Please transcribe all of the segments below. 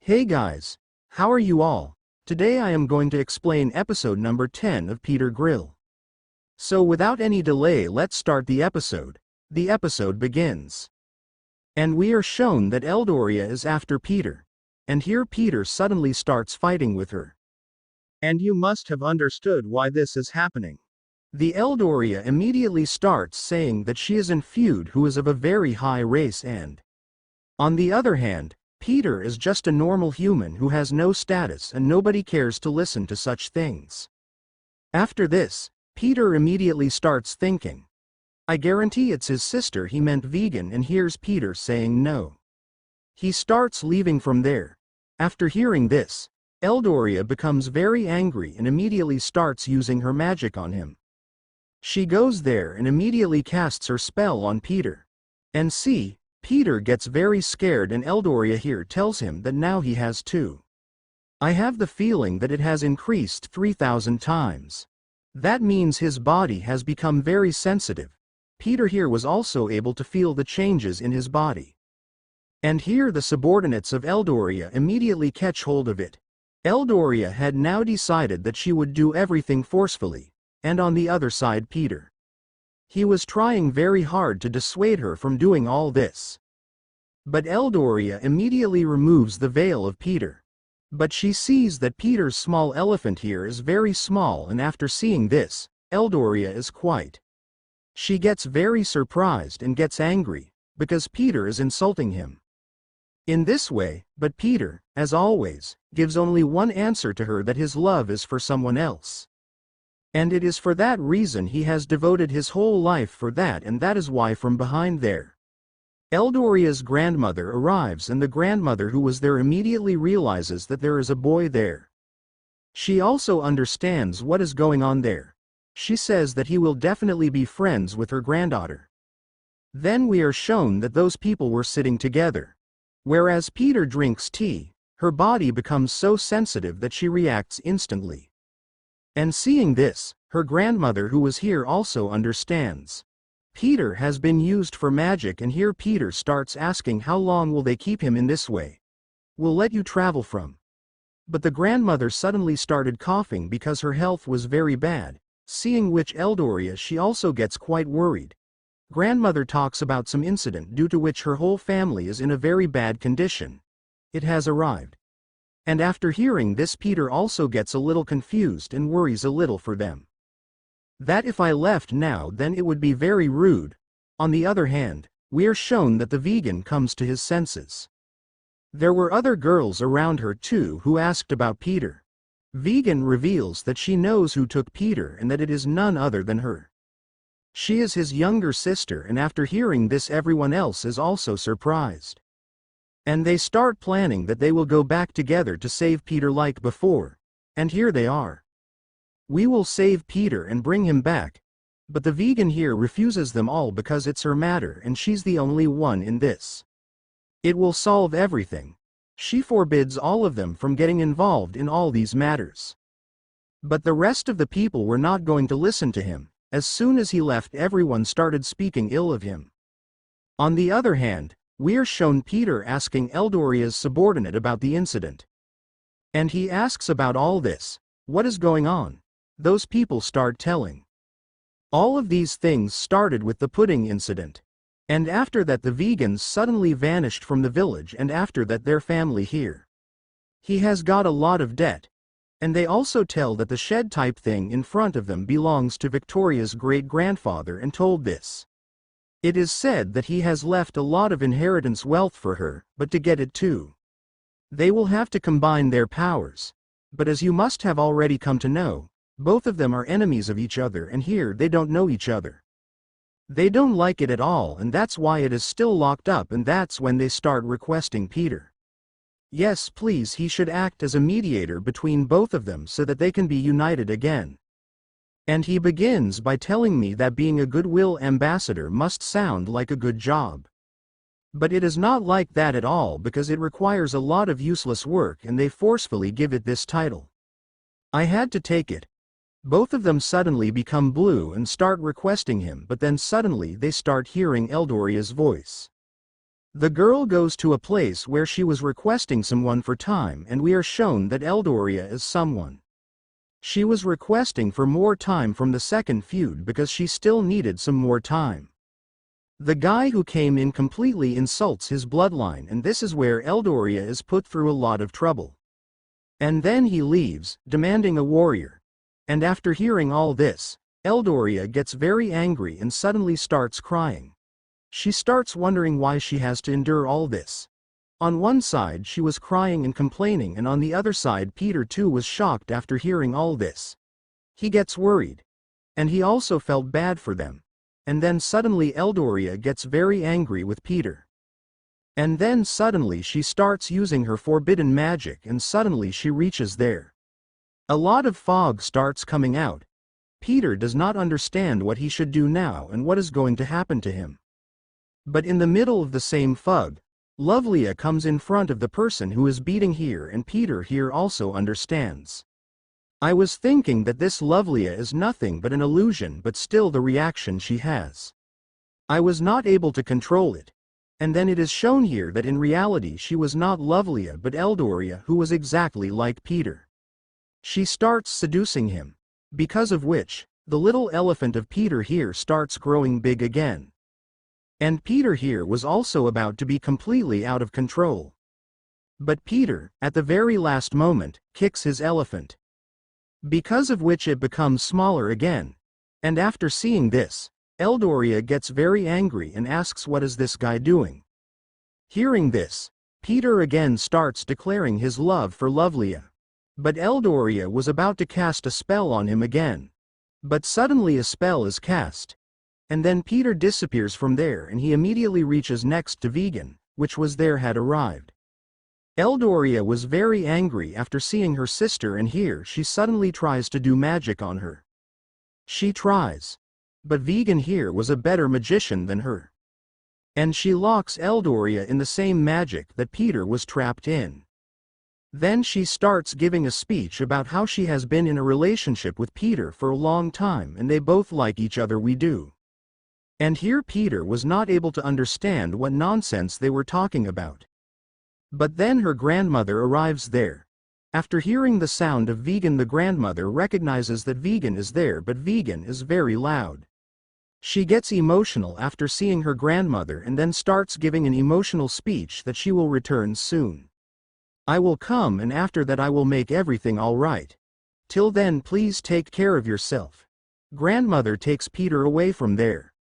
Hey guys, how are you all? Today I am going to explain episode number 10 of Peter Grill. So without any delay, let's start the episode. The episode begins. And we are shown that Eldoria is after Peter. And here Peter suddenly starts fighting with her. And you must have understood why this is happening. The Eldoria immediately starts saying that she is in feud who is of a very high race and, on the other hand, Peter is just a normal human who has no status and nobody cares to listen to such things. After this, Peter immediately starts thinking, I guarantee it's his sister he meant vegan, and hears Peter saying no. He starts leaving from there. After hearing this, Eldoria becomes very angry and immediately starts using her magic on him. She goes there and immediately casts her spell on Peter. And see, Peter gets very scared, and Eldoria here tells him that now he has two. I have the feeling that it has increased 3,000 times. That means his body has become very sensitive. Peter here was also able to feel the changes in his body. And here the subordinates of Eldoria immediately catch hold of it. Eldoria had now decided that she would do everything forcefully, and on the other side Peter. He was trying very hard to dissuade her from doing all this. But Eldoria immediately removes the veil of Peter. But she sees that Peter's small elephant here is very small, and after seeing this, Eldoria is quite. She gets very surprised and gets angry, because Peter is insulting him. In this way, but Peter, as always, gives only one answer to her, that his love is for someone else. And it is for that reason he has devoted his whole life for that, and that is why from behind there, Eldoria's grandmother arrives, and the grandmother who was there immediately realizes that there is a boy there. She also understands what is going on there. She says that he will definitely be friends with her granddaughter. Then we are shown that those people were sitting together. Whereas Peter drinks tea, her body becomes so sensitive that she reacts instantly. And seeing this, her grandmother who was here also understands. Peter has been used for magic, and here Peter starts asking how long will they keep him in this way? We'll let you travel from. But the grandmother suddenly started coughing because her health was very bad, seeing which Eldoria she also gets quite worried. Grandmother talks about some incident due to which her whole family is in a very bad condition. It has arrived. And after hearing this, Peter also gets a little confused and worries a little for them. That if I left now, then it would be very rude. On the other hand, we are shown that the vegan comes to his senses. There were other girls around her too who asked about Peter. Vegan reveals that she knows who took Peter and that it is none other than her. She is his younger sister, and after hearing this everyone else is also surprised. And they start planning that they will go back together to save Peter like before. And here they are. We will save Peter and bring him back. But the vegan here refuses them all because it's her matter and she's the only one in this. It will solve everything. She forbids all of them from getting involved in all these matters. But the rest of the people were not going to listen to him. As soon as he left, everyone started speaking ill of him. On the other hand, we are shown Peter asking Eldoria's subordinate about the incident. And he asks about all this. What is going on? Those people start telling. All of these things started with the pudding incident. And after that the vegans suddenly vanished from the village, and after that their family here. He has got a lot of debt. And they also tell that the shed type thing in front of them belongs to Victoria's great-grandfather, and told this. It is said that he has left a lot of inheritance wealth for her, but to get it too, they will have to combine their powers. But as you must have already come to know, both of them are enemies of each other, and here they don't know each other. They don't like it at all, and that's why it is still locked up, and that's when they start requesting Peter. Yes, please, he should act as a mediator between both of them so that they can be united again. And he begins by telling me that being a goodwill ambassador must sound like a good job. But it is not like that at all, because it requires a lot of useless work, and they forcefully give it this title. I had to take it. Both of them suddenly become blue and start requesting him, but then suddenly they start hearing Eldoria's voice. The girl goes to a place where she was requesting someone for time, and we are shown that Eldoria is someone. She was requesting for more time from the second feud because she still needed some more time. The guy who came in completely insults his bloodline, and this is where Eldoria is put through a lot of trouble. And then he leaves, demanding a warrior. And after hearing all this, Eldoria gets very angry and suddenly starts crying. She starts wondering why she has to endure all this. On one side she was crying and complaining, and on the other side Peter too was shocked after hearing all this. He gets worried. And he also felt bad for them. And then suddenly Eldoria gets very angry with Peter. And then suddenly she starts using her forbidden magic, and suddenly she reaches there. A lot of fog starts coming out. Peter does not understand what he should do now and what is going to happen to him. But in the middle of the same fog, Lovlia comes in front of the person who is beating here, and Peter here also understands. I was thinking that this Lovlia is nothing but an illusion, but still the reaction she has. I was not able to control it. And then it is shown here that in reality she was not Lovlia but Eldoria, who was exactly like Peter. She starts seducing him. Because of which, the little elephant of Peter here starts growing big again. And Peter here was also about to be completely out of control. But Peter, at the very last moment, kicks his elephant. Because of which it becomes smaller again. And after seeing this, Eldoria gets very angry and asks, what is this guy doing? Hearing this, Peter again starts declaring his love for Lovlia. But Eldoria was about to cast a spell on him again. But suddenly a spell is cast. And then Peter disappears from there, and he immediately reaches next to Vegan, which was there had arrived. Eldoria was very angry after seeing her sister, and here she suddenly tries to do magic on her. She tries. But Vegan here was a better magician than her. And she locks Eldoria in the same magic that Peter was trapped in. Then she starts giving a speech about how she has been in a relationship with Peter for a long time, and they both like each other. We do. And here Peter was not able to understand what nonsense they were talking about. But then her grandmother arrives there. After hearing the sound of Vegan, the grandmother recognizes that Vegan is there, but Vegan is very loud. She gets emotional after seeing her grandmother and then starts giving an emotional speech that she will return soon. I will come, and after that I will make everything all right. Till then please take care of yourself. Grandmother takes Peter away from there.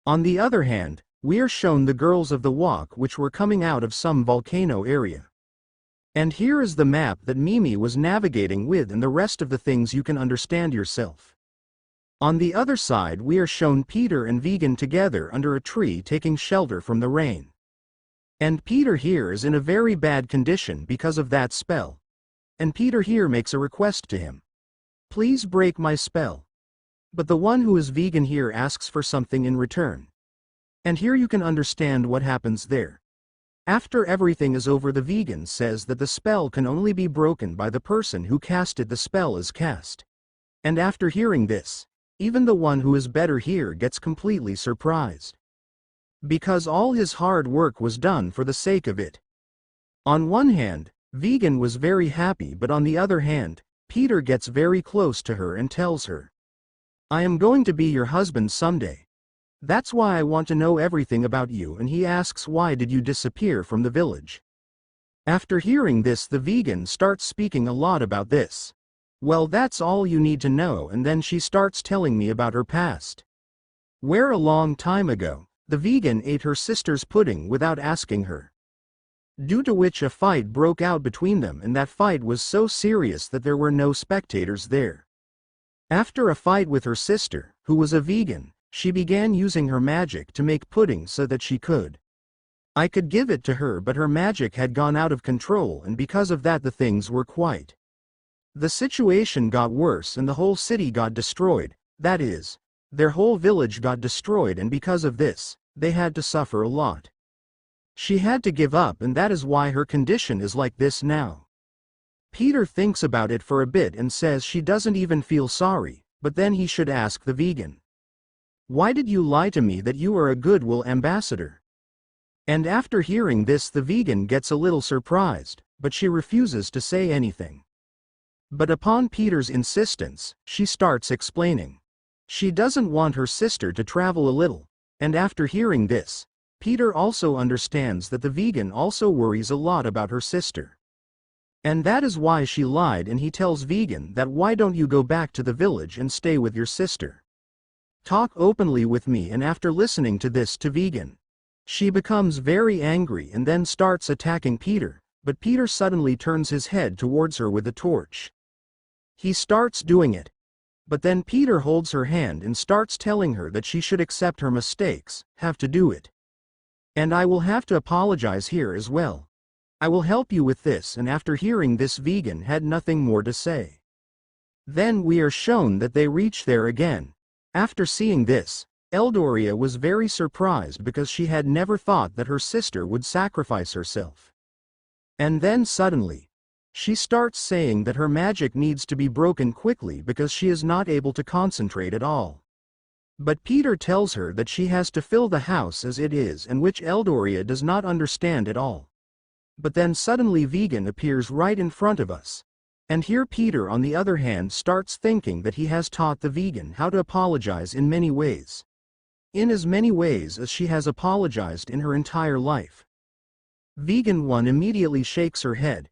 On the other hand, we are shown the girls of the walk which were coming out of some volcano area. And here is the map that Mimi was navigating with, and the rest of the things you can understand yourself. On the other side we are shown Peter and Vegan together under a tree taking shelter from the rain. And Peter here is in a very bad condition because of that spell. And Peter here makes a request to him. Please break my spell. But the one who is Vegan here asks for something in return. And here you can understand what happens there. After everything is over, the Vegan says that the spell can only be broken by the person who casted the spell is cast. And after hearing this, even the one who is better here gets completely surprised. Because all his hard work was done for the sake of it. On one hand, Vegan was very happy, but on the other hand, Peter gets very close to her and tells her, I am going to be your husband someday. That's why I want to know everything about you. And he asks, why did you disappear from the village? After hearing this, the Vegan starts speaking a lot about this. Well, that's all you need to know. And then she starts telling me about her past. Where a long time ago, the Vegan ate her sister's pudding without asking her. Due to which a fight broke out between them, and that fight was so serious that there were no spectators there. After a fight with her sister, who was a Vegan, she began using her magic to make pudding so that she could. I could give it to her, but her magic had gone out of control, and because of that the things were quite. The situation got worse and the whole city got destroyed, that is, their whole village got destroyed, and because of this, they had to suffer a lot. She had to give up, and that is why her condition is like this now. Peter thinks about it for a bit and says she doesn't even feel sorry, but then he should ask the Vegan. Why did you lie to me that you are a goodwill ambassador? And after hearing this, the vegan gets a little surprised, but she refuses to say anything. But upon Peter's insistence, she starts explaining. She doesn't want her sister to travel a little, and after hearing this, Peter also understands that the vegan also worries a lot about her sister. And that is why she lied, and he tells vegan that why don't you go back to the village and stay with your sister? Talk openly with me. And after listening to this to vegan, she becomes very angry and then starts attacking Peter, but Peter suddenly turns his head towards her with a torch. He starts doing it, but then Peter holds her hand and starts telling her that she should accept her mistakes, have to do it. And I will have to apologize here as well. I will help you with this. And after hearing this, vegan had nothing more to say. Then we are shown that they reach there again. After seeing this, Eldoria was very surprised because she had never thought that her sister would sacrifice herself. And then suddenly, she starts saying that her magic needs to be broken quickly because she is not able to concentrate at all. But Peter tells her that she has to fill the house as it is, and which Eldoria does not understand at all. But then suddenly vegan appears right in front of us. And here Peter on the other hand starts thinking that he has taught the vegan how to apologize in many ways. In as many ways as she has apologized in her entire life. Vegan 1 immediately shakes her head.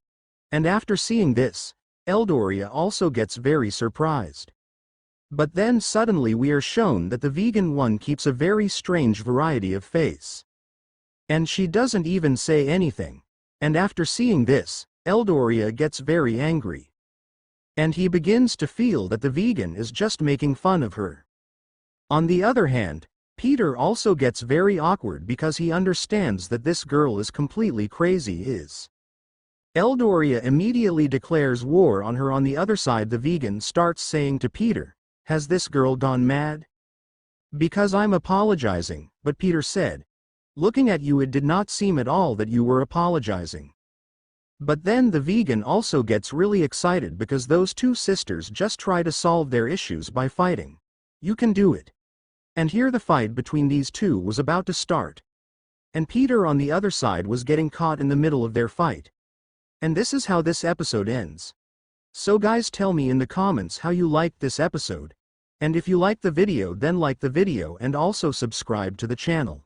And after seeing this, Eldoria also gets very surprised. But then suddenly we are shown that the vegan 1 keeps a very strange variety of face. And she doesn't even say anything. And after seeing this, Eldoria gets very angry. And he begins to feel that the vegan is just making fun of her. On the other hand, Peter also gets very awkward because he understands that this girl is completely crazy. Eldoria immediately declares war on her. On the other side, the vegan starts saying to Peter, "Has this girl gone mad? Because I'm apologizing." But Peter said, "Looking at you, it did not seem at all that you were apologizing." But then the vegan also gets really excited because those two sisters just try to solve their issues by fighting. You can do it. And here the fight between these two was about to start. And Peter on the other side was getting caught in the middle of their fight. And this is how this episode ends. So guys, tell me in the comments how you liked this episode. And if you liked the video, then like the video and also subscribe to the channel.